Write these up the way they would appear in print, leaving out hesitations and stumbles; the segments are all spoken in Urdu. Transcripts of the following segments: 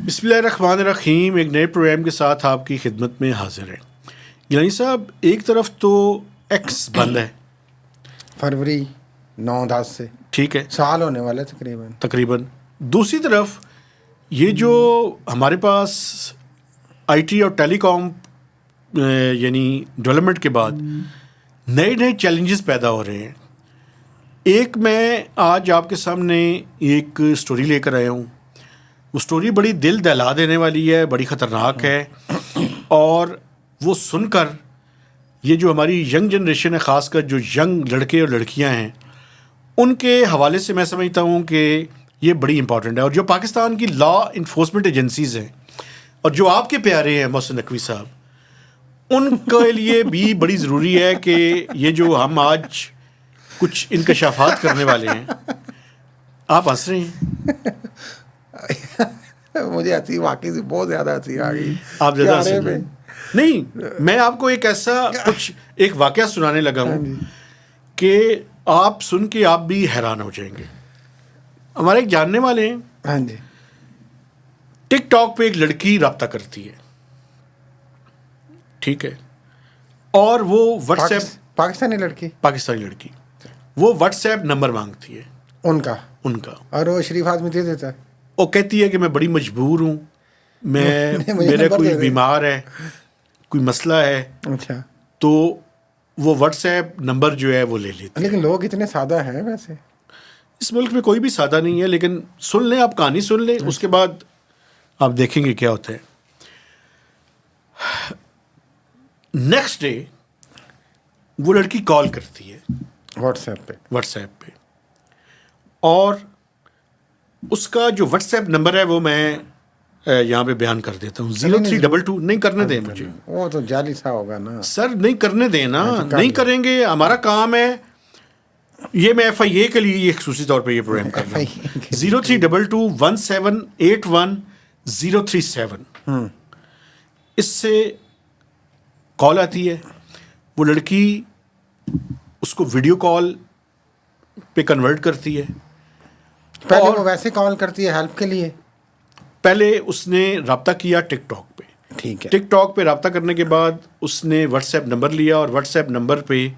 بسم اللہ الرحمن الرحیم. ایک نئے پروگرام کے ساتھ آپ کی خدمت میں حاضر ہیں. گیلانی صاحب, ایک طرف تو ایکس بند ہے فروری 9-10 سے, ٹھیک ہے, سال ہونے والا تقریباً. دوسری طرف یہ جو ہمارے پاس آئی ٹی اور ٹیلی کام یعنی ڈیولپمنٹ کے بعد نئے نئے چیلنجز پیدا ہو رہے ہیں. ایک میں آج آپ کے سامنے ایک سٹوری لے کر آیا ہوں. وہ سٹوری بڑی دل دہلا دینے والی ہے, بڑی خطرناک ہے, اور وہ سن کر یہ جو ہماری ینگ جنریشن ہے, خاص کر جو ینگ لڑکے اور لڑکیاں ہیں, ان کے حوالے سے میں سمجھتا ہوں کہ یہ بڑی امپورٹنٹ ہے. اور جو پاکستان کی لا انفورسمنٹ ایجنسیز ہیں اور جو آپ کے پیارے ہیں محسن نقوی صاحب, ان کے لیے بھی بڑی ضروری ہے کہ یہ جو ہم آج کچھ انکشافات کرنے والے ہیں. آپ ہنس رہے ہیں, مجھے ہنسی واقعی سے بہت زیادہ ہنسی آ گئی. آپ زیادہ ہنس رہے ہیں. نہیں, میں آپ کو ایک ایسا کچھ ایک واقعہ سنانے لگا ہوں کہ آپ سن کے آپ بھی حیران ہو جائیں گے. ہمارے ایک جاننے والے ہیں, ہاں جی, ٹک ٹاک پہ ایک لڑکی رابطہ کرتی ہے, ٹھیک ہے, اور وہ واٹس ایپ, پاکستانی لڑکی وہ واٹس ایپ نمبر مانگتی ہے ان کا, اور وہ شریف آدمی دے دیتا ہے. وہ کہتی ہے کہ میں بڑی مجبور ہوں, میرا کوئی بیمار ہے, کوئی مسئلہ ہے, اچھا, تو وہ واٹس ایپ نمبر جو ہے وہ لے لیتی ہے. لیکن لوگ اتنے سادہ ہیں ویسے. اس ملک میں کوئی بھی سادہ نہیں ہے, لیکن سن لیں آپ, کہانی سن لیں, اس کے بعد آپ دیکھیں گے کیا ہوتا ہے. نیکسٹ ڈے وہ لڑکی کال کرتی ہے واٹس ایپ پہ, اور اس کا جو واٹس ایپ نمبر ہے وہ میں یہاں پہ بیان کر دیتا ہوں. 0322 نہیں کرنے دیں مجھے, وہ تو جعلی سا ہوگا نا سر, نہیں کرنے دیں نا, نہیں کریں گے, ہمارا کام ہے یہ. میں ایف آئی اے کے لیے یہ خصوصی طور پہ یہ پروگرام کر رہا ہوں. 0322178137. اس سے کال آتی ہے, وہ لڑکی اس کو ویڈیو کال پہ کنورٹ کرتی ہے. پہلے وہ ویسے کال کرتی ہے ہیلپ کے لیے. پہلے اس نے رابطہ کیا ٹک ٹاک پہ, ٹھیک ہے, ٹک ٹاک پہ رابطہ کرنے کے بعد اس نے واٹس ایپ نمبر لیا, اور واٹس ایپ نمبر پہ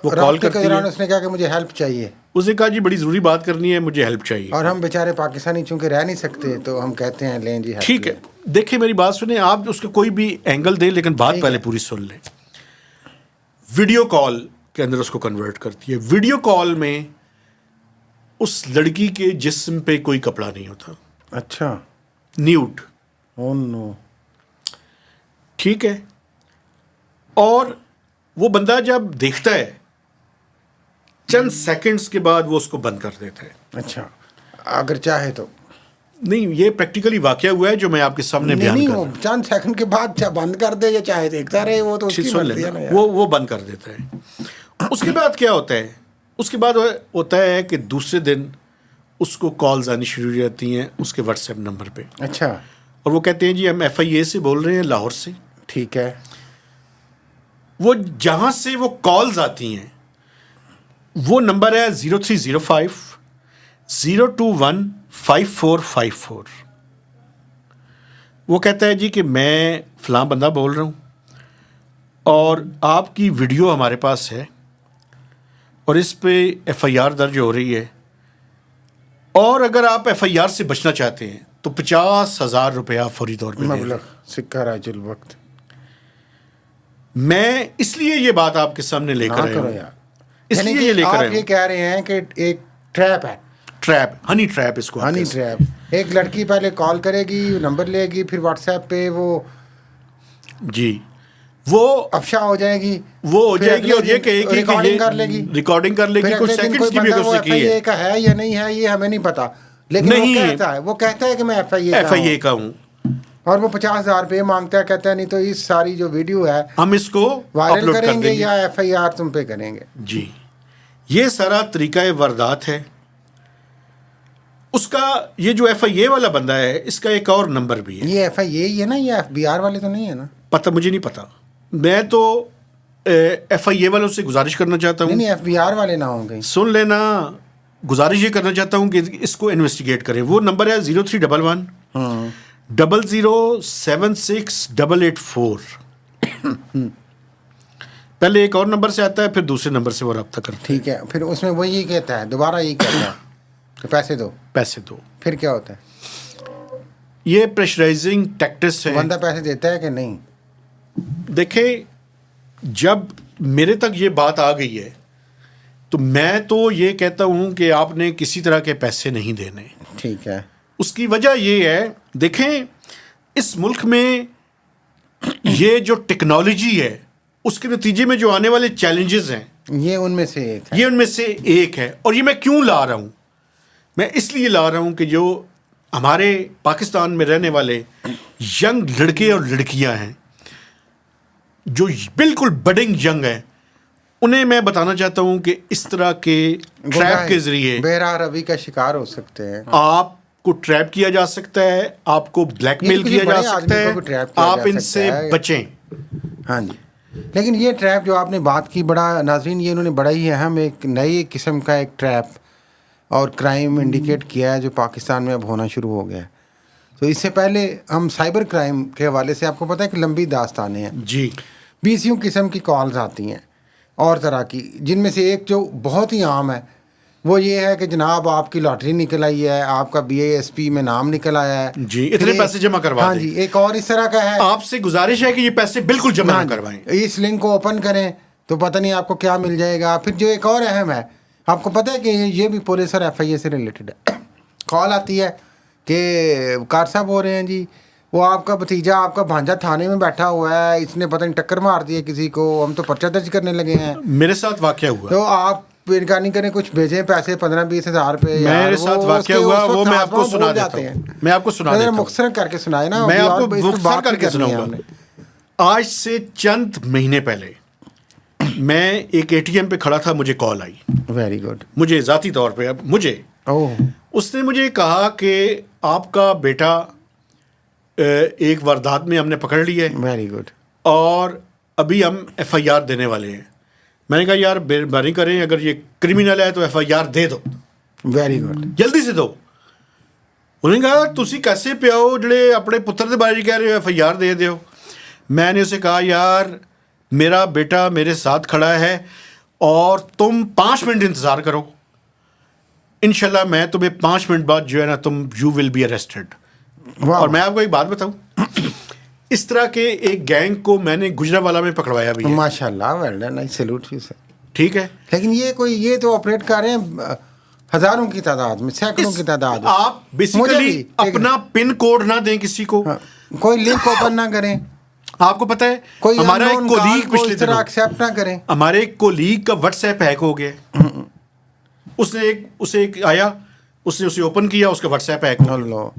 وہ کال کرتی ہے. اس نے کہا کہ مجھے ہیلپ چاہیے. اس نے کہا جی بڑی ضروری بات کرنی ہے, مجھے ہیلپ چاہیے. اور ہم بیچارے پاکستانی چونکہ رہ نہیں سکتے تو ہم کہتے ہیں لیں جی, ٹھیک ہے. دیکھیں میری بات سنیں, آپ اس کا کوئی بھی اینگل دیں, لیکن بات پہلے پوری سن لیں. ویڈیو کال کے اندر اس کو کنورٹ کرتی ہے. ویڈیو کال میں اس لڑکی کے جسم پہ کوئی کپڑا نہیں ہوتا. اچھا, نیوڈ. او نو. ٹھیک ہے, اور وہ بندہ جب دیکھتا ہے چند سیکنڈز کے بعد وہ اس کو بند کر دیتا ہے. اچھا, اگر چاہے تو نہیں, یہ پریکٹیکلی واقعہ ہوا ہے جو میں آپ کے سامنے بیان کر رہا ہوں. چند سیکنڈ کے بعد چاہے بند کر دے یا چاہے دیکھتا رہے, وہ تو اس کی مرضی ہے نا. وہ بند کر دیتا ہے. اس کے بعد کیا ہوتا ہے, اس کے بعد ہوتا ہے کہ دوسرے دن اس کو کالز آنی شروع ہو جاتی ہیں اس کے واٹس ایپ نمبر پہ. اچھا, اور وہ کہتے ہیں جی ہم ایف آئی اے سے بول رہے ہیں, لاہور سے. ٹھیک ہے. وہ جہاں سے وہ کالز آتی ہیں وہ نمبر ہے 0305-021-5454. وہ کہتا ہے جی کہ میں فلاں بندہ بول رہا ہوں, اور آپ کی ویڈیو ہمارے پاس ہے, اور اس پہ ایف آئی آر درج ہو رہی ہے, اور اگر آپ ایف آئی آر سے بچنا چاہتے ہیں تو 50,000 روپیہ فوری طور پہ مبلغ سکہ راج الوقت. میں اس لیے یہ بات آپ کے سامنے لے کر آیا ہوں. اس لیے یہ لے کر آیا ہوں. آپ یہ کہہ رہے ہیں کہ ایک ٹریپ ہے, ہنی ٹریپ اس کو. Honey trap. ایک لڑکی پہلے کال کرے گی, نمبر لے گی, پھر واٹس ایپ پہ وہ جی وہ افشا ہو جائے گی, وہ ہو جائے گی, اور یہ کہے گی ریکارڈنگ کر لے گی, کچھ سیکنڈز کی بھی اگر اس نے کی ہے. ہے یا نہیں ہے یہ ہمیں نہیں پتا, لیکن وہ کہتا ہے کہ میں ایف آئی اے کا ہوں, اور وہ 50,000 روپے مانگتا ہے. کہتا ہے نہیں تو اس ساری جو ویڈیو ہے ہم اس کو وائرل کریں گے یا ایف آئی آر تم پہ کریں گے. جی, یہ سارا طریقہ واردات ہے. اس کا یہ جو ایف آئی اے والا بندہ ہے, اس کا ایک اور نمبر بھی ہے. یہ ایف آئی اے ہی ہے نا, یہ ایف بی آر والے تو نہیں ہے نا؟ پتہ مجھے نہیں پتا. میں تو ایف آئی اے والوں سے گزارش کرنا چاہتا ہوں. نہیں, ایف بی آر والے نہ ہوں گے. سن لینا, گزارش یہ کرنا چاہتا ہوں کہ اس کو انویسٹیگیٹ کریں. وہ نمبر ہے 0311 00768884 پہلے ایک اور نمبر سے آتا ہے، پھر دوسرے نمبر سے وہ رابطہ کرتا ہے. ٹھیک ہے، پھر اس میں وہ یہ کہتا ہے، دوبارہ یہ کہتا ہے کہ پیسے دو. پیسے دو. پھر کیا ہوتا ہے؟ یہ پریشرائزنگ ٹیکٹس ہے. بندہ پیسے دیتا ہے کہ نہیں؟ دیکھیں، جب میرے تک یہ بات آ گئی ہے تو میں تو یہ کہتا ہوں کہ آپ نے کسی طرح کے پیسے نہیں دینے. ٹھیک ہے. اس کی وجہ یہ ہے، دیکھیں اس ملک میں یہ جو ٹیکنالوجی ہے اس کے نتیجے میں جو آنے والے چیلنجز ہیں، یہ ان میں سے ایک ہے. یہ ان میں سے ایک ہے. اور یہ میں کیوں لا رہا ہوں؟ میں اس لیے لا رہا ہوں کہ جو ہمارے پاکستان میں رہنے والے ینگ لڑکے اور لڑکیاں ہیں جو بالکل بڈنگ ینگ ہیں، انہیں میں بتانا چاہتا ہوں کہ اس طرح کے ٹریپ کے ذریعے بہرا روی کا شکار ہو سکتے ہیں. آپ کو ٹریپ کیا جا سکتا ہے، آپ کو بلیک میل کیا جا سکتا ہے، آپ ان سے بچیں. ہاں جی. لیکن یہ ٹریپ جو آپ نے بات کی، بڑا ناظرین، یہ انہوں نے بڑا ہی اہم ایک نئی قسم کا ایک ٹریپ اور کرائم انڈیکیٹ کیا ہے جو پاکستان میں اب ہونا شروع ہو گیا ہے. تو اس سے پہلے ہم سائبر کرائم کے حوالے سے آپ کو پتہ ہے کہ لمبی داستانیں ہیں جی. 20 قسم کی کالز آتی ہیں اور طرح کی، جن میں سے ایک جو بہت ہی عام ہے وہ یہ ہے کہ جناب آپ کی لاٹری نکل آئی ہے، آپ کا BASP میں نام نکل آیا ہے، جی اتنے پیسے جمع کروا دیں. ہاں جی. ایک اور اس طرح کا ہے، آپ سے گزارش ہے کہ یہ پیسے بالکل جمع نہ کروائیں، اس لنک کو اوپن کریں تو پتہ نہیں آپ کو کیا مل جائے گا. پھر جو ایک اور اہم ہے، آپ کو پتہ ہے کہ یہ بھی پولیس اور FIA سے ریلیٹڈ ہے. کال آتی ہے کہ کار صاحب ہو رہے ہیں جی، وہ آپ کا بھتیجا، آپ کا بھانجا تھانے میں بیٹھا ہوا ہے، اس نے پتہ نہیں ٹکر مار دی ہے کسی کو، ہم تو پرچہ درج کرنے لگے ہیں. میرے ساتھ واقعہ ہوا، تو آپ انکار کریں، کچھ بھیجیں پیسے 15-20 ہزار روپے. میرے ساتھ واقعہ ہوا، وہ میں آپ کو سنا دیتا ہوں. میں آپ کو سنا دیتا ہوں، مختصر کر کے سنائے نا. میں آپ کو مختصر کر کے سناؤں گا. آج سے چند مہینے پہلے میں ایک ATM پہ کھڑا تھا، مجھے کال آئی. Very good. مجھے ذاتی طور پہ، اب مجھے اس نے مجھے کہا کہ آپ کا بیٹا ایک واردات میں ہم نے پکڑ لی ہے. Very good. اور ابھی ہم FIR دینے والے ہیں. میں نے کہا یار مہربانی کریں، اگر یہ کرمینل ہے تو FIR دے دو. Very good. جلدی سے دو. انہوں نے کہا تسی کیسے پیاؤ جڑے اپنے پتر دے بارے کہہ رہے ہو FIR دے دیو. میں نے اسے کہا یار میرا بیٹا میرے ساتھ کھڑا ہے اور تم 5 منٹ انتظار کرو، انشاءاللہ میں تمہیں 5 منٹ بعد جو ہے نا تم یو ول بی اریسٹڈ. اور میں آپ کو ایک بات بتاؤں، اس طرح کے ایک گینگ کو میں نے گجرانوالہ میں پکڑوایا بھی ہے. ماشاء اللہ، well done, I salute you sir. ٹھیک ہے. لیکن یہ تو آپریٹ کر رہے ہیں ہزاروں کی تعداد میں، سینکڑوں کی تعداد. آپ بیسیکلی اپنا پن کوڈ نہ دیں کسی کو، کوئی لنک اوپن نہ کریں. آپ کو پتہ ہے کوئی ہمارا ایک کولیگ پچھلے دنوں ایکسیپٹ نہ کریں. ہمارے ایک کولیگ کا واٹس ایپ ہیک ہو گیا. اسے آیا، اس نے اسے اوپن کیا، اس کا واٹس ایپ ہیک ہو گیا.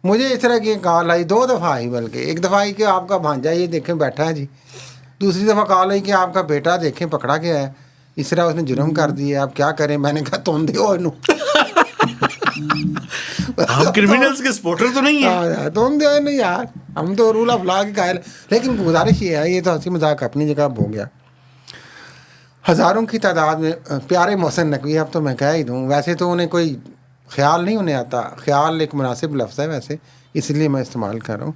مجھے اس طرح کی کال آئی 2 دفعہ آئی، بلکہ ایک دفعہ آئی کہ آپ کا بھانجا یہ دیکھیں بیٹھا ہے جی. دوسری دفعہ کال آئی کہ آپ کا بیٹا دیکھیں پکڑا گیا ہے، اس طرح اس نے جرم کر دی ہے، آپ کیا کریں. میں نے کہا تم دیو انہوں ہم کرمینلز کے سپورٹر تو نہیں ہیں. تم دیو انہوں یار، ہم تو رول آف لا کے قائل. لیکن گزارش یہ ہے، یہ تو ہنسی مذاق اپنی جگہ ہو گیا. ہزاروں کی تعداد میں پیارے محسن نقوی، اب تو میں کہہ ہی دوں، ویسے تو انہیں کوئی خیال نہیں ہونے آتا، خیال ایک مناسب لفظ ہے ویسے، اس لیے میں استعمال کر رہا ہوں.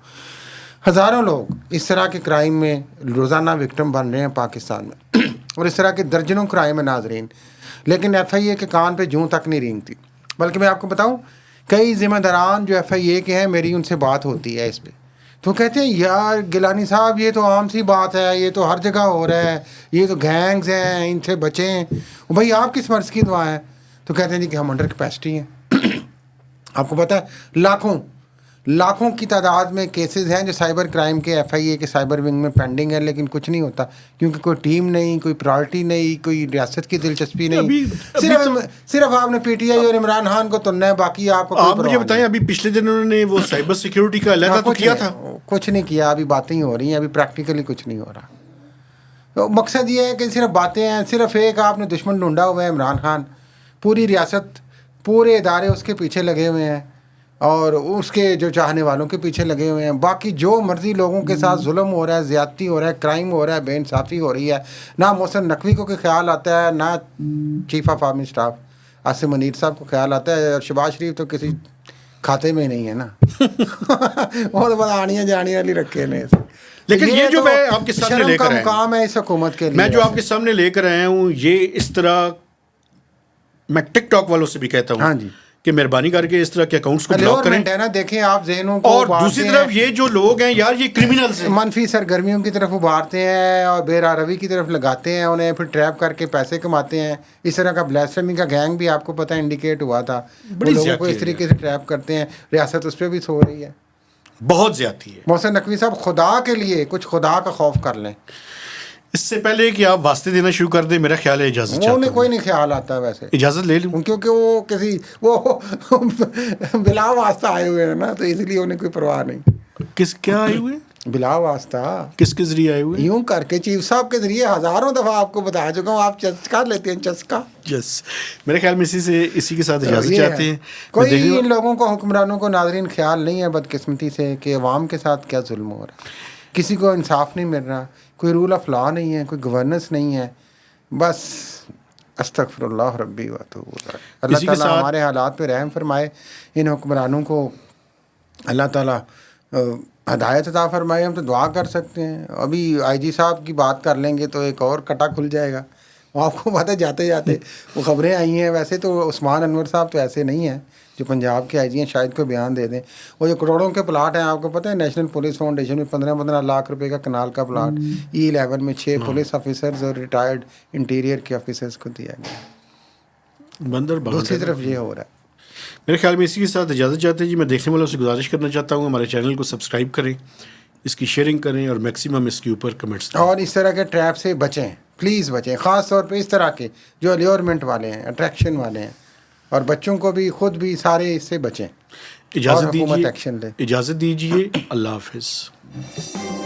ہزاروں لوگ اس طرح کے کرائم میں روزانہ وکٹم بن رہے ہیں پاکستان میں، اور اس طرح کے درجنوں کرائم ہیں ناظرین. لیکن FIA کے کان پہ جوں تک نہیں رینگتی. بلکہ میں آپ کو بتاؤں، کئی ذمہ داران جو FIA کے ہیں، میری ان سے بات ہوتی ہے اس پہ، تو کہتے ہیں یار گیلانی صاحب یہ تو عام سی بات ہے، یہ تو ہر جگہ ہو رہا ہے، یہ تو گینگز ہیں، ان سے بچیں. بھائی آپ کس مرض کی دعا ہے؟ تو کہتے ہیں جی کہ ہم انڈر کیپیسٹی ہیں. آپ کو پتہ ہے لاکھوں کی تعداد میں کیسز ہیں جو سائبر کرائم کے FIA کے سائبر ونگ میں پینڈنگ ہے، لیکن کچھ نہیں ہوتا کیونکہ کوئی ٹیم نہیں، کوئی پرائورٹی نہیں، کوئی ریاست کی دلچسپی نہیں. صرف آپ نے PTI اور عمران خان کو تننا ہے، باقی آپ کو آپ مجھے بتائیں، ابھی پچھلے دن انہوں نے وہ سائبر سیکیورٹی کا علیحدہ تو کیا تھا؟ کچھ نہیں کیا، ابھی باتیں ہی ہو رہی ہیں، ابھی پریکٹیکلی کچھ نہیں ہو رہا. تو مقصد یہ ہے کہ صرف باتیں ہیں، صرف ایک آپ نے دشمن ڈھونڈا ہوا ہے عمران خان، پوری ریاست، پورے ادارے اس کے پیچھے لگے ہوئے ہیں اور اس کے جو چاہنے والوں کے پیچھے لگے ہوئے ہیں. باقی جو مرضی لوگوں کے ساتھ ظلم ہو رہا ہے، زیادتی ہو رہا ہے، کرائم ہو رہا ہے، بے انصافی ہو رہی ہے، نہ محسن نقوی کو کوئی خیال آتا ہے، نہ chief of army staff Asim Munir صاحب کو خیال آتا ہے. اور شہباز شریف تو کسی کھاتے میں نہیں ہے نا وہ تو بس آنیاں جانیاں والی رکھے نے. لیکن یہ جو میں آپ کے سامنے لے کر آیا ہوں, مقام ہے اس حکومت کے لیے, میں جو آپ کے سامنے لے کر آیا ہوں, یہ اس طرح میں ٹک ٹاک والوں سے بھی کہتا ہوں ہاں جی کہ مہربانی کر کے اس طرح کے اکاؤنٹس کو بلاک کریں. ہے نا, دیکھیں آپ ذہنوں کو, اور دوسری طرف یہ جو لوگ ہیں یار, یہ کرمنلز ہیں, منفی سرگرمیوں کی طرف ابھارتے ہیں اور بے روی کی طرف لگاتے ہیں انہیں, پھر ٹریپ کر کے پیسے کماتے ہیں. اس طرح کا بلیسفیمی کا گینگ بھی آپ کو پتہ انڈیکیٹ ہوا تھا, وہ لوگوں کو اس طریقے سے ٹریپ کرتے ہیں. ریاست اس پہ بھی سو رہی ہے, بہت زیادتی ہے. محسن نقوی صاحب, خدا کے لیے کچھ خدا کا خوف کر لیں. اس سے پہلے کہ آپ واسطے دینا شروع کر دیں, میرا خیال ہے اجازت چاہتا ہوں. انہیں کوئی نہیں خیال آتا ویسے, اجازت لے لوں, کیونکہ وہ کسی وہ بلا واسطہ آئے ہوئے ہیں نا, تو اس لیے انہیں کوئی پرواہ نہیں. کیا آئے ہوئے بلا واسطہ کس کے ذریعے آئے ہوئے؟ یوں کر کے چیف صاحب کے ذریعے ہزاروں دفعہ آپ کو بتا چکا ہوں, آپ چسکا لیتے ہیں, چسکا. یس, میرے خیال میں اسی کے ساتھ اجازت چاہتے ہیں. کوئی ان لوگوں کو, حکمرانوں کو ناظرین خیال نہیں ہے بدقسمتی سے کہ عوام کے ساتھ کیا ظلم ہو رہا ہے, کسی کو انصاف نہیں مل رہا, کوئی رول آف لا نہیں ہے, کوئی گورننس نہیں ہے. بس استغفر اللہ ربی و اتوب الیہ. اللہ تعالیٰ ہمارے حالات پہ رحم فرمائے, ان حکمرانوں کو اللہ تعالیٰ ہدایت عطا فرمائے. ہم تو دعا کر سکتے ہیں. ابھی آئی جی صاحب کی بات کر لیں گے تو ایک اور کٹا کھل جائے گا. وہ آپ کو پتہ جاتے جاتے وہ خبریں آئی ہیں. ویسے تو عثمان انور صاحب تو ایسے نہیں ہیں جو پنجاب کے آئی جی ہیں, شاید کوئی بیان دے دیں. وہ جو کروڑوں کے پلاٹ ہیں, آپ کو پتہ ہے نیشنل پولیس فاؤنڈیشن میں 15 لاکھ روپے کا کنال کا پلاٹ E11 میں 6 پولیس آفیسرز اور ریٹائرڈ انٹیریئر کے آفیسرز کو دیا گیا. بندر دوسری طرف یہ ہو رہا ہے. میرے خیال میں اسی کے ساتھ اجازت چاہتے ہیں جی. میں دیکھنے والوں سے گزارش کرنا چاہتا ہوں ہمارے چینل کو سبسکرائب کریں, اس کی شیئرنگ کریں اور میکسیمم اس کے اوپر کمنٹس دیں. اور اس طرح کے ٹریپ سے بچیں, پلیز بچیں, خاص طور پہ اس طرح کے جو الیورمنٹ والے ہیں, اٹریکشن والے ہیں, اور بچوں کو بھی, خود بھی, سارے اس سے بچیں. اجازت دیجیے. اللہ حافظ.